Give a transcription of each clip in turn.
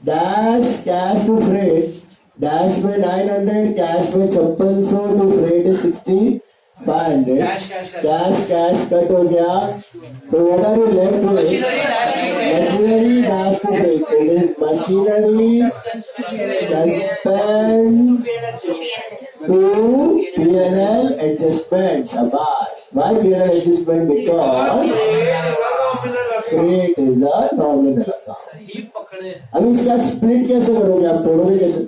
Dash cash to freight, dash में 900, cash में 5600 to freight is 6500, cash cut हो गया, तो what are you left with? Machinery dash to freight, it is machinery suspense to P&L adjustment. Shabash. Why P&L adjustment? Because freight is a nominal account. अभी इसका split कैसे करोगे आप? तोड़ोगे कैसे?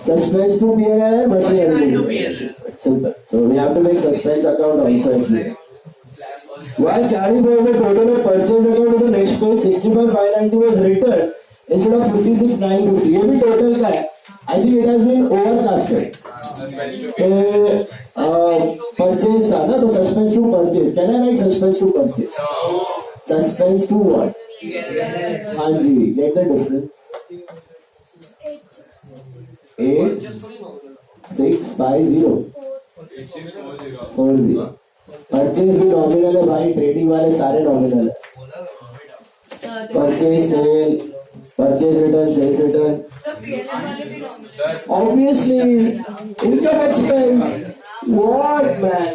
Suspense to P&L, machinery to P&L. Simple. So we have to make suspense account also. While carrying forward the total of purchase account to the next page, 65,590 was written instead of 56,950. ये भी total का है. I think it has been overcasted. Purchase था ना, तो suspense to purchase. Can I write suspense to purchase? Suspense to what? हाँ जी, get the difference. 8650 40. Purchase भी nominal है भाई, trading वाले सारे nominal है. Purchase sale, purchase return, sales return. Obviously, income expense. What man?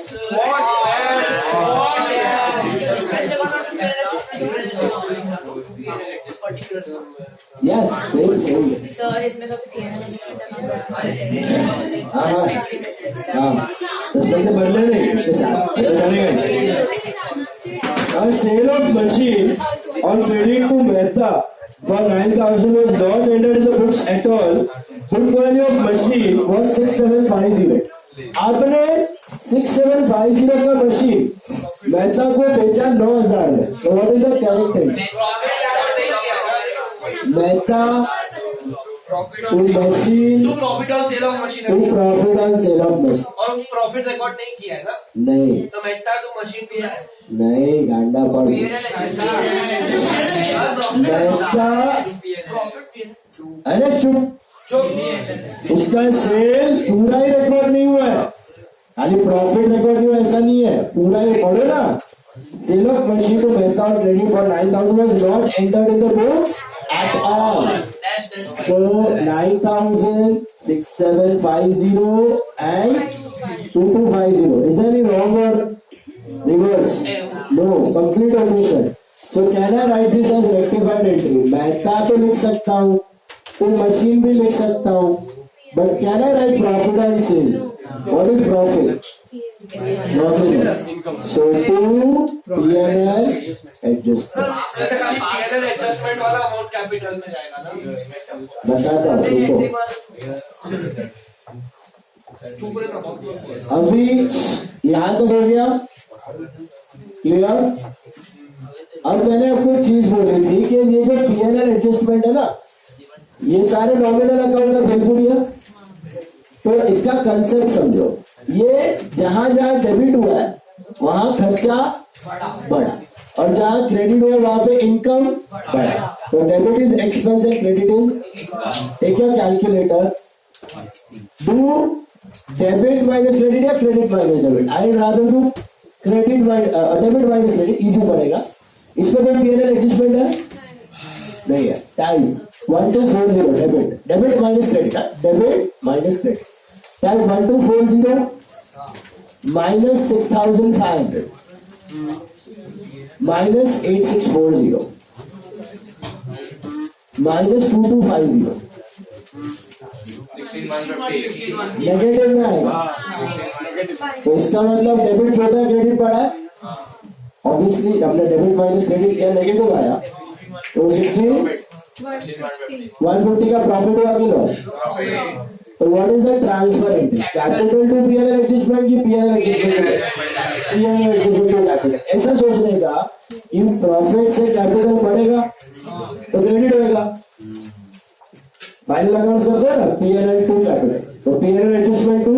Yes, same. So इसमें कभी P&L suspense बदले नहीं इसके साथ sale of machine on credit to Mehta for 9,000 was not entered in the books at all. Book value of machine was 6750. आपने 6750 का machine Mehta को बेचा 9,000 में. तो what is the correct thing? Mehta to machine to profit on sale of machine और profit record नहीं किया है ना? नहीं. तो मेहता जो मशीन पे है नहीं, गांडा पर मेहता. अरे चुप, उसका सेल पूरा ही रिकॉर्ड नहीं हुआ है, खाली प्रॉफिट रिकॉर्ड नहीं हुआ, ऐसा नहीं है, पूरा ही पढ़ो ना. Sale of machine to Mehta on credit for 9,000 was not entered in the books at all. So 9,000, 6750 and 2250. Is there any wrong or reverse? No, complete omission. So can I write this as rectified entry? Mehta तो लिख सकता हूँ, तो machine भी लिख सकता हूँ, but can I write profit on sale? What is profit? Nominal. So to P&L adjustment. इसमें से खाली P&L एडजस्टमेंट वाला अमाउंट कैपिटल में जाएगा ना? बताता हूँ देखो. अभी यहाँ तक हो गया क्लियर. अब मैंने आपको एक चीज बोली थी कि ये जो P&L एडजस्टमेंट है ना, ये सारे नॉमिनल अकाउंट का बिल्कुल है. तो इसका कंसेप्ट समझो. ये जहां जहां डेबिट हुआ है वहां खर्चा बढ़ा, और जहां क्रेडिट हुआ वहां पे इनकम बढ़ा. तो debit is expense and credit is. Take your calculator, do debit minus credit या credit minus debit. I rather do credit debit minus credit, easy पड़ेगा. इसमें कोई P&L एडजस्टमेंट है नहीं है. Time 1240 debit minus credit, debit minus credit. Time 1240 minus 6,500 minus 8640 minus 2250. Negative में आएगा. तो इसका मतलब डेबिट छोटा है, क्रेडिट बड़ा है. ऑब्वियसली हमने डेबिट माइनस क्रेडिट किया, नेगेटिव आया. तो 150 का प्रॉफिट हुआ कि लॉस? तो what is the transfer entry? Capital to P&L adjustment की P&L एडजस्टमेंट कैपिटल. ऐसा सोचने का कि प्रॉफिट से कैपिटल बढ़ेगा तो क्रेडिट होगा. फाइनल अकाउंट करते हैं ना, P&L टू कैपिटल, तो P&L एडजस्टमेंट टू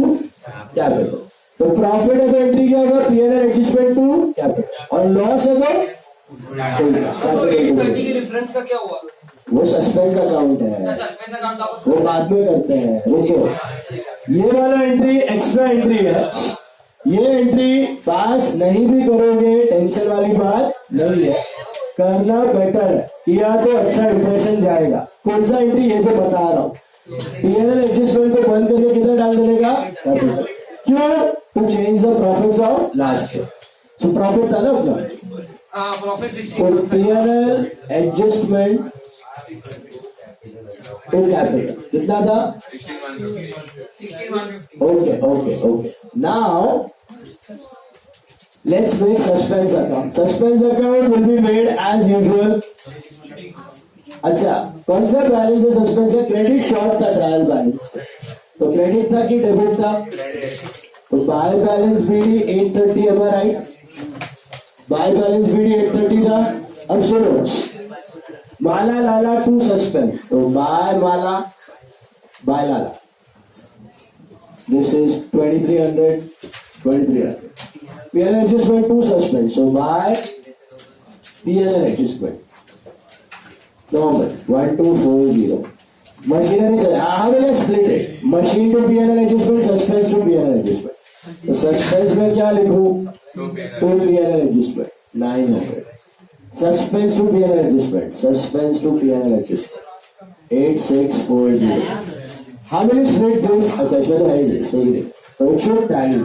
कैपिटल. तो प्रॉफिट है तो एंट्री क्या होगा? P&L adjustment to capital. और लॉस है तो डिफरेंस का क्या हुआ? वो सस्पेंस अकाउंट है, वो बाद में करते हैं. रुको, ये वाला एंट्री एक्स्ट्रा एंट्री है. ये एंट्री पास नहीं भी करोगे टेंशन वाली बात नहीं है. करना बेटर है, किया तो अच्छा इंप्रेशन जाएगा। कौन सा एंट्री ये तो बता रहा हूँ। पीएनएल एडजस्टमेंट को बंद करके किधर डाल देगा? क्यों? To change the profits of last year. तो प्रॉफिट था ना अपना, प्रॉफिट तो पीएनएल एडजस्टमेंट टू कैपिटल कितना था? 16,150. Okay okay okay. Now let's make suspense account. Suspense account will be made as usual. अच्छा, कौन सा बैलेंस है सस्पेंस का? क्रेडिट शॉर्ट था ट्रायल बैलेंस, तो क्रेडिट था कि डेबिट था? तो by balance BD 830, am I right? By balance BD 830 था। अब सुनो, माला लाला टू सस्पेंस, तो by Mala by Lala, this is 2300 PNL adjustment to suspense, so by PNL adjustment normal 1240 machinery से how will I split it? Machine to PNL adjustment, suspense to PNL adjustment. तो suspense में क्या लिखूं? to PNL adjustment 900, suspense to PNL adjustment, suspense to PNL adjustment 8640. How will you split this? अच्छा इसमें तो है ही, so it should tally.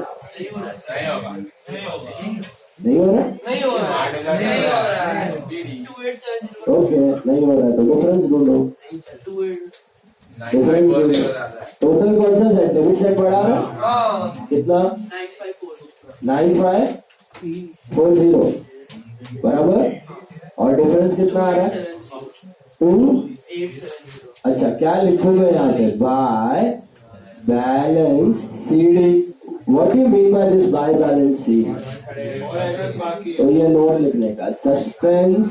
नहीं हो रहा? ओके, नहीं हो रहा तो डिफरेंस ढूंढो। टोटल कौन सा सेट? डेबिट सेट पड़ा रहा कितना? 9540 बराबर, और डिफरेंस कितना आ रहा है? 2। अच्छा, क्या लिखूंगा यहाँ पे? By balance CD. What do you mean by this by balance CD? तो ये नोट लिखने का, suspense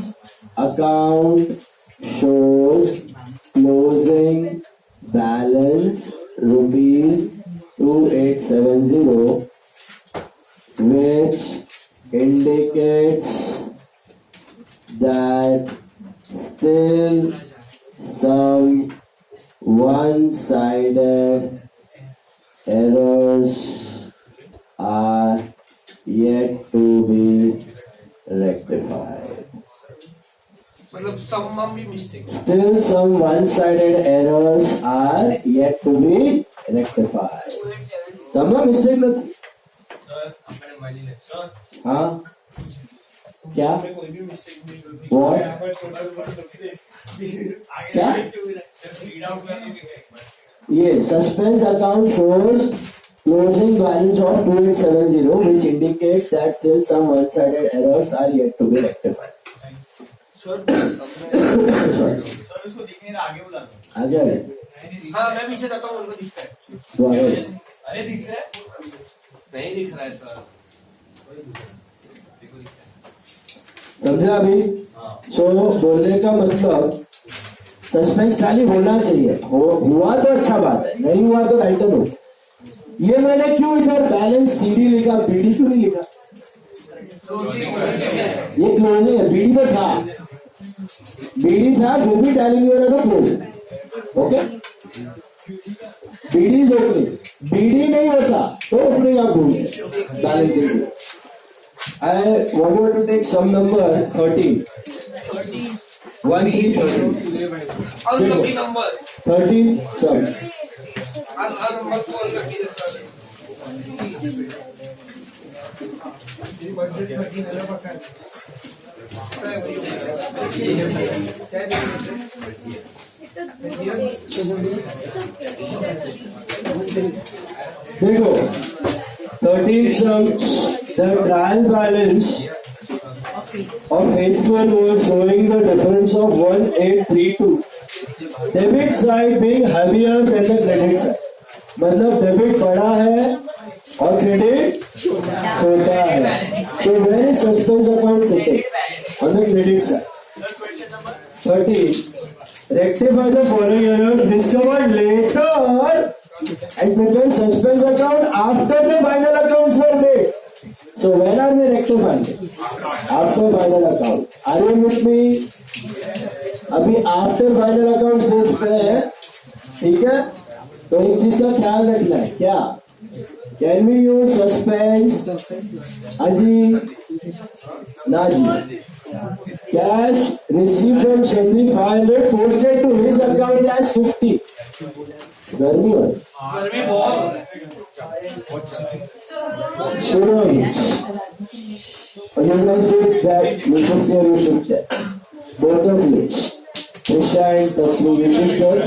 account shows closing balance ₹2870 which indicates that still some one-sided errors are yet to be rectified. मतलब some भी mistake. Still some one-sided errors are yet to be rectified. Some mistake नहीं? हाँ? क्या? What? क्या? ये suspense account shows closing balance of 2870 which indicates that still some one-sided errors are yet to be rectified. इसको दिखने ना आगे बुला दो। आगे आगे। हाँ, मैं पीछे जाता हूँ, उनको दिखता है। तो आगे। अरे दिख रहा है? नहीं दिख रहा है सर। समझा अभी? सो बोलने का मतलब सस्पेंस खाली होना चाहिए, हुआ तो अच्छा बात है, नहीं हुआ तो राइटर हो। ये मैंने क्यों इधर बैलेंस CD लिखा, BD क्यों नहीं लिखा? ये क्लोजिंग है, BD तो था, BD था, फिर भी टैली नहीं हो रहा था close. Okay, BD is opening, BD नहीं होता तो ओपनिंग आप ढूंढ balancing. I want you to take some number 13. 1 3 13. Unlucky number. 13 sum. Number 2 unlucky है सर। देखो 13 sum, the trial balance of faithful was showing the difference of 1832. Debit side being heavier than the credit side. मतलब debit बड़ा है और credit छोटा है। So where is suspense account sitting? On the credit side. 13. Rectify the following errors discovered later and prepare suspense account after the final accounts were made. So when are we rectifying? After final account. Are you with me? अभी after final account stage पे है, ठीक है? तो एक चीज का ख्याल रखना है, क्या? Can we use suspense? Aji, Naji. Cash received from Sandeep 500 posted to his account as 50. गर्मी है. गर्मी बहुत हो रहा है. Sure. You guys did that. You should check. Both of you. Trisha and Tasmi, you should check.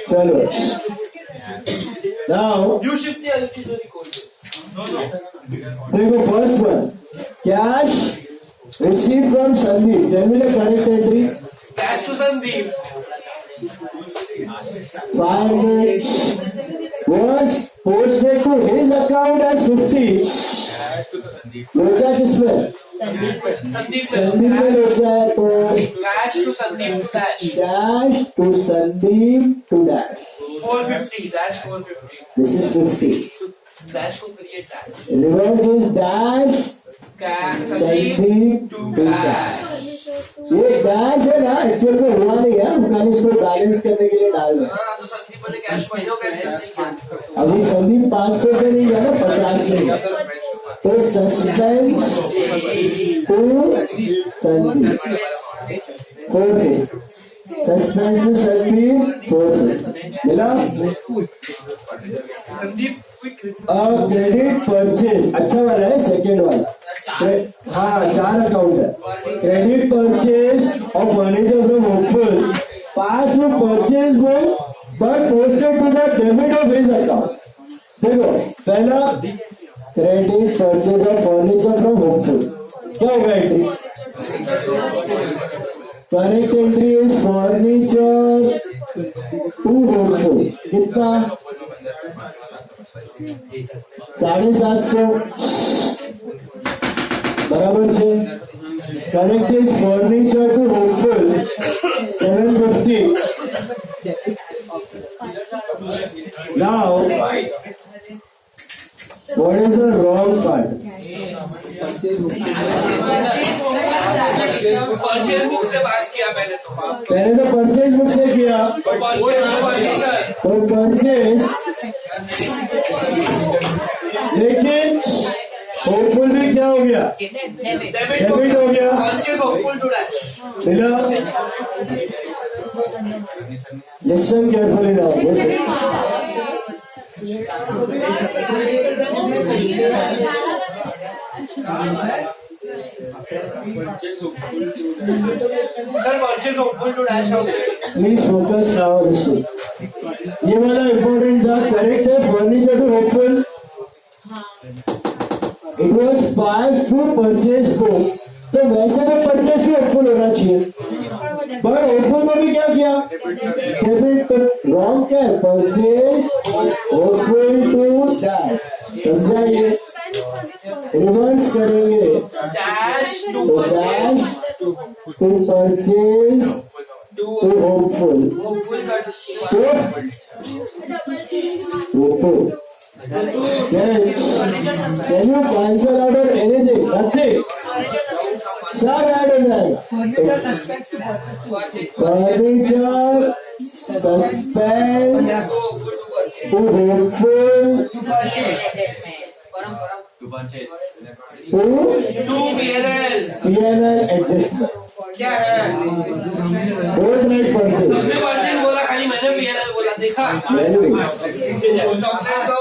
Chalo. Now, You shift the LP to the code. take the first one. Cash received from Sandeep. Tell me the correct entry. Cash to Sandeep. 500 was posted to his account as 50. लोचा किसमें? Sandeep Sandeep में लोचा है तो Cash to Sandeep. Dash. dash to Sandeep to dash. 450. Dash 450. This is 50. Dash को create dash. Reverse is dash Cash Sandeep Sandeep to to dash. dash. ये dash है ना एक्चुअल में हुआ नहीं है, दुकान इसको बैलेंस करने के लिए डाल रहे हैं. हाँ तो संदीप ने कैश महीनों का अभी संदीप 500 से नहीं गया ना 50 से गया. तो suspense to Sandeep 4 suspense to Sandeep 4 मिला. संदीप क्रेडिट परचेज अच्छा वाला है, सेकेंड वाला. हाँ 4 अकाउंट है. Credit purchase of furniture from Hopeful pass में purchase book but posted to the debit of his account. देखो पहला credit purchase of furniture from Hopeful क्या होगा entry? Correct entry is furniture to hopeful. कितना? 750 बराबर से. Correct is furniture to Hopeful 750. Now, what is the wrong part? Purchase book से pass किया पहले तो. पहले तो परचेज बुक से किया परचेज फर्नीचर. और परचेज, लेकिन होपफुल भी क्या हो गया? डेबिट हो गया. Purchase hopeful to dash. मिला. Listen carefully now. Sir purchase hopeful to dash house. Please focus now. Listen, ये वाला इम्पोर्टेंट था. करेक्ट है furniture to Hopeful. It was pass to purchase book. तो वैसे तो परचेज भी होपफुल होना चाहिए, पर होपफुल में भी क्या किया? डेबिट. तो रॉन्ग क्या है? Purchase hopeful to dash. समझा? ये रिवर्स करेंगे डैश टू तो purchase dash to purchase to to hopeful. Hopeful का तो hopeful. Can you cancel out on anything? Nothing. सब ऐड हो जाएगा. Furniture suspense to hopeful to PNL PNL adjustment. क्या है? Don't write purchase. तुमने परचेज बोला, खाली मैंने PNL बोला. देखा चॉकलेट तो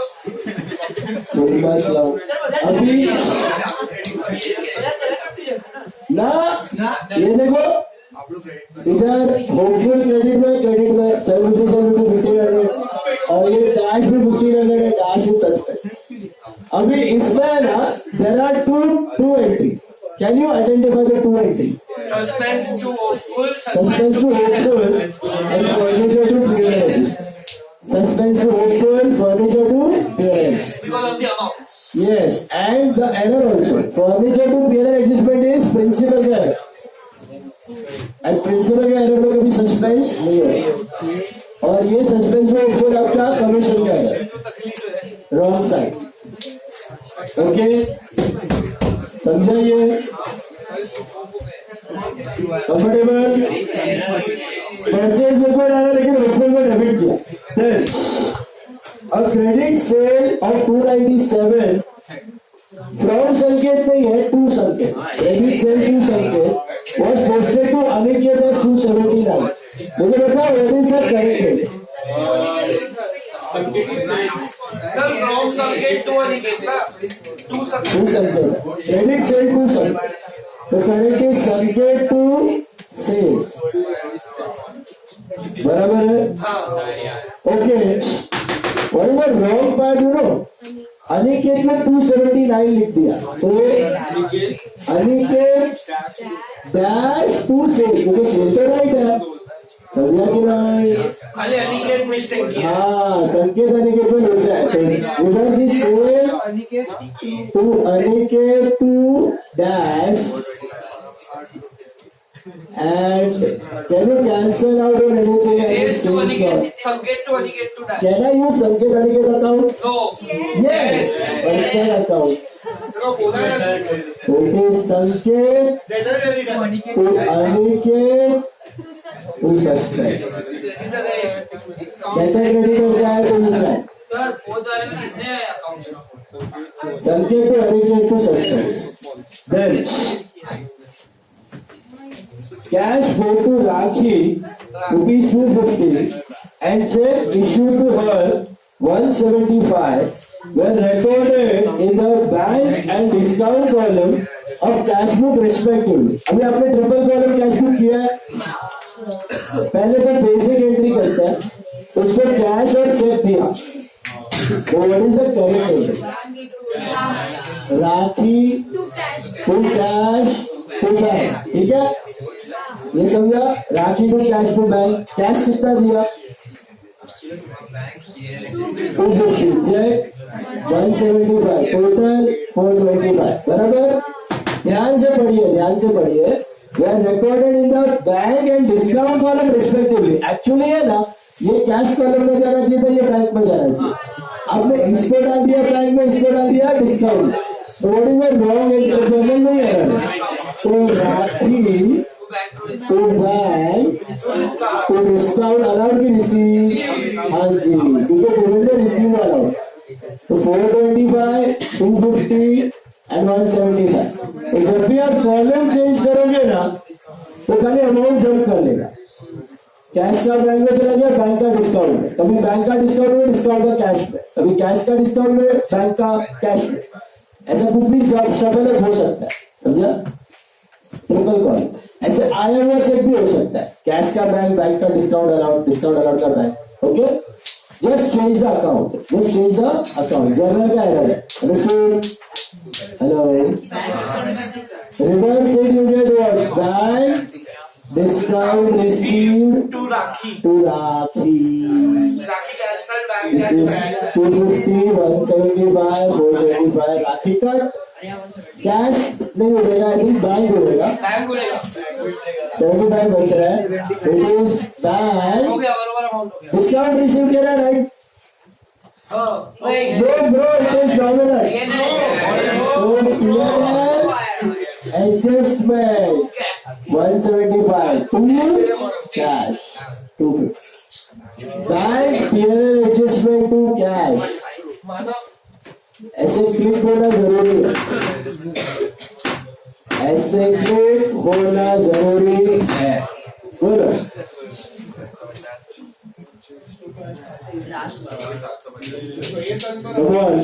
थोड़ी बात लाओ अभी ना. ये देखो इधर होपफुल क्रेडिट में 750 और ये डैश में 1500 डैश इज सस्पेंस. अभी इसमें ना there are two entries. Can you identify the 2 entries? Suspense to hopeful, suspense to hopeful and furniture to PNL. Suspense to hopeful, furniture to PNL. because of the amounts. Yes, and the error also. Furniture to PNL adjustment is principal का error. And principal का error में कभी suspense नहीं है. और ये suspense में hopeful आपका commission का error. Wrong side. Okay? समझा ये? Comfortable? Purchase में कोई डाला लेकिन hopeful में डेबिट किया. Then a credit what is the correct date? Sir, from Sanket to Aniket na. To Sanket. Two Sanket. Credit sale to Sanket. So correct is Sanket to sales. बराबर है? Okay. What is the wrong part, you know? Aniket में 279 लिख दिया तो Aniket dash to cell क्योंकि cell तो right है समझा कि नहीं खाली अनिकेत मिस्टेक किया हाँ संकेत अनिकेत में हो जाए तो उधर से sale to Aniket to dash and can you cancel out or anything Sales to Aniket, Sanket to Aniket to dash. can I use Sanket Aniket account No. yes personal account No, बोला ना. okay Sanket to Aniket to subscribe data credit हो जाए तो उसमें Sir, 4th वाले में कितने accounts? Sanket to Aniket to subscribe then cash paid to Rakhi rupees 250 and check issued to her 175 were recorded in the bank and discount column of cash book respectively. अभी आपने triple column cash book किया है पहले तो basic entry करते हैं उसको cash और चेक दिया तो what is the correct entry Rakhi to cash to bank ठीक है ये समझा Rakhi to cash to bank cash कितना दिया 250 चेक 175 टोटल 425 बराबर ध्यान से पढ़िए were recorded in the bank and discount column respectively actually है ना ये कैश कॉलम में जाना चाहिए था ये बैंक में जाना चाहिए आपने इसको डाल दिया बैंक में इसको डाल दिया डिस्काउंट तो what is the wrong entry नहीं है तो राखी to bank to discount allowed की receive हाँ जी क्योंकि पेमेंट में receive allowed तो 425 250 and 175 तो जब भी आप कॉलम चेंज करोगे ना तो खाली अमाउंट जंप कर लेगा कैश का बैंक में चला गया बैंक का डिस्काउंट में कभी बैंक का डिस्काउंट में डिस्काउंट का कैश में कभी कैश का डिस्काउंट में बैंक का कैश में ऐसा कुछ भी शफल हो सकता है समझा ट्रिपल कॉल ऐसे आया हुआ चेक भी हो सकता है कैश का बैंक का डिस्काउंट अलाउड का bank okay just change the account journal का एरर है understood hello reverse it you get what bank discount received To Rakhi. To Rakhi Rakhi cancel bank. This is 250, 175, 425 Rakhi का कैश नहीं उड़ेगा I think bank उड़ेगा bank उड़ेगा. 75 बच रहा है इट इज बैंक हो गया बराबर अमाउंट हो गया. डिस्काउंट रिसीव किया ना राइट हाँ नहीं. Bro it is nominal adjustment 175 to cash 250 bank PNL adjustment to cash ऐसे क्लिक होना जरूरी है ऐसे क्लिक होना जरूरी है बोलो Come on.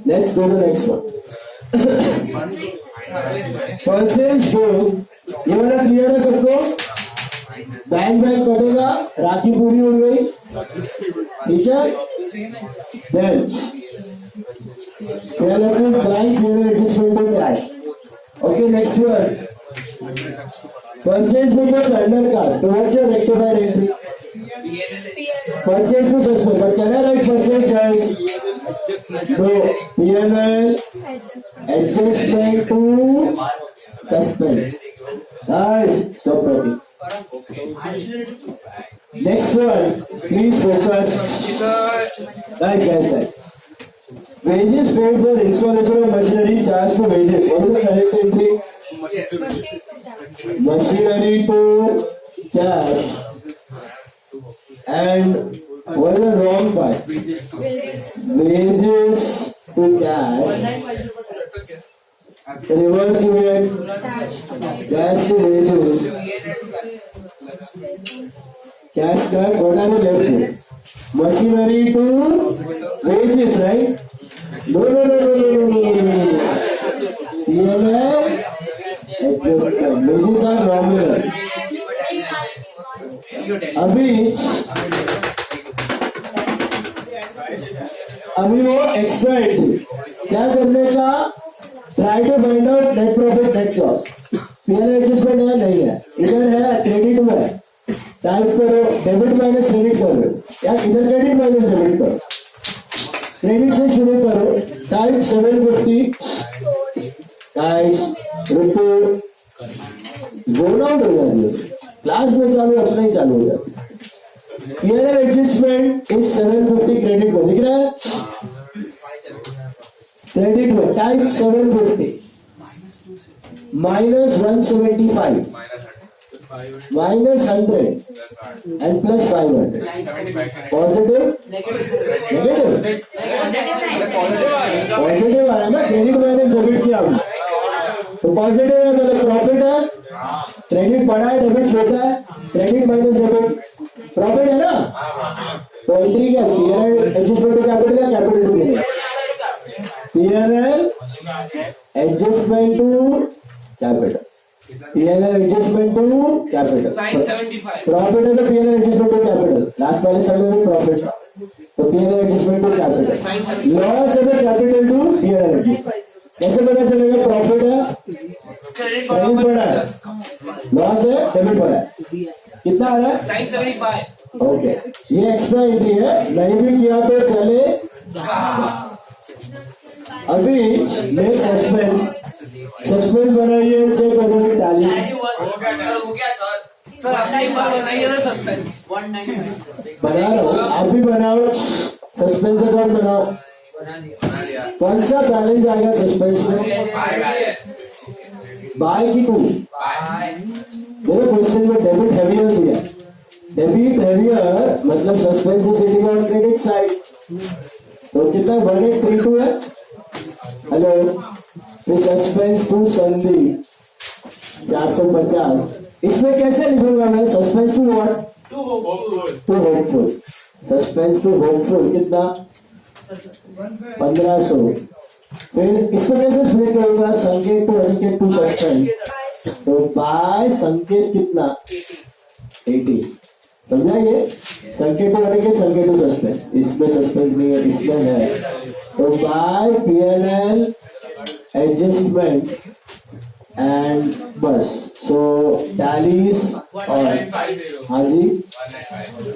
Let's go to the next one. Purchase book. ये वाला क्लियर है सबको बैंक कटेगा राखी पूरी उड़ गई ठीक है Then we are looking at bank payment adjustment to cash. Okay, next one. Purchase book was under cash. So what's your rectified entry? Purchase to suspend. But can I write purchase guys? No. PNL adjustment to suspend. Guys, stop talking. Next one. Please focus. Guys. Wages paid for installation of machinery charge for wages. What is the correct entry? Machinery to cash. And what is the wrong part? Wages to cash. Reverse you get cash to wages. Cash card, what are you left with? Machinery to wages, right? No. PNL adjustment. Wages are nominal. अभी वो extra entry क्या करने का, try to find out net profit net loss. PNL adjustment है नहीं है, इधर है क्रेडिट में टाइप करो, डेबिट माइनस क्रेडिट करो या इधर क्रेडिट माइनस डेबिट करो. क्रेडिट से शुरू करो, टाइप 750 रुपये जोन आउट हो जाती है. क्लास में चालू अपना ही चालू हो जाता है. पीएनएल एडजस्टमेंट इज 750 क्रेडिट में दिख रहा है, क्रेडिट में type 750 minus 175 minus 100 and plus 500. Positive negative positive आया ना, क्रेडिट माइनस डेबिट किया आपने तो पॉजिटिव है, मतलब प्रॉफिट है. क्रेडिट बढ़ा है, डेबिट छोटा है, क्रेडिट माइनस डेबिट प्रॉफिट है ना. तो एंट्री क्या, पीएनएल एडजस्टमेंट टू कैपिटल या capital to PNL? PNL adjustment to capital, PNL adjustment to capital. 975 profit है तो PNL adjustment to capital. Last वाले समय में प्रॉफिट था तो PNL adjustment to capital. Loss है तो कैपिटल टू पीएनएल एडजस्टमेंट. कैसे पता चलेगा प्रॉफिट है, क्रेडिट बढ़ा है, लॉस है, डेबिट बढ़ा है. कितना आ रहा है? 975. ओके, ये एक्स्ट्रा एंट्री है, नहीं भी किया तो चले. अभी नेक्स्ट सस्पेंस बनाइए, चेक करोगे टैली. हो गया सर आपने एक बार बनाइए ना सस्पेंस. बना रहा हूँ, आप भी बनाओ. सस्पेंस अकाउंट बनाओ. कौन सा बैलेंस आएगा सस्पेंस में? बाय की टू. देखो क्वेश्चन में डेबिट हैवियर दिया, डेबिट हैवियर मतलब suspense is sitting on credit side. तो कितना 1832 है. हेलो, फिर सस्पेंस टू संदीप 450. इसमें कैसे लिखूंगा मैं? Suspense to what? To hopeful. Suspense to hopeful कितना? 1500. फिर इसको कैसे स्प्लिट करूंगा? Sanket to Aniket to suspense. तो बाय संकेत कितना? 80. समझा ये? संकेत टू अनिकेत, संकेत टू सस्पेंस. इसमें सस्पेंस नहीं है, इसमें है. तो बाय पीएनएल एडजस्टमेंट एंड बस. सो टैलीज और हाँ जी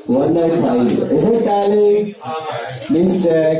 1950. Is it tally? Please check.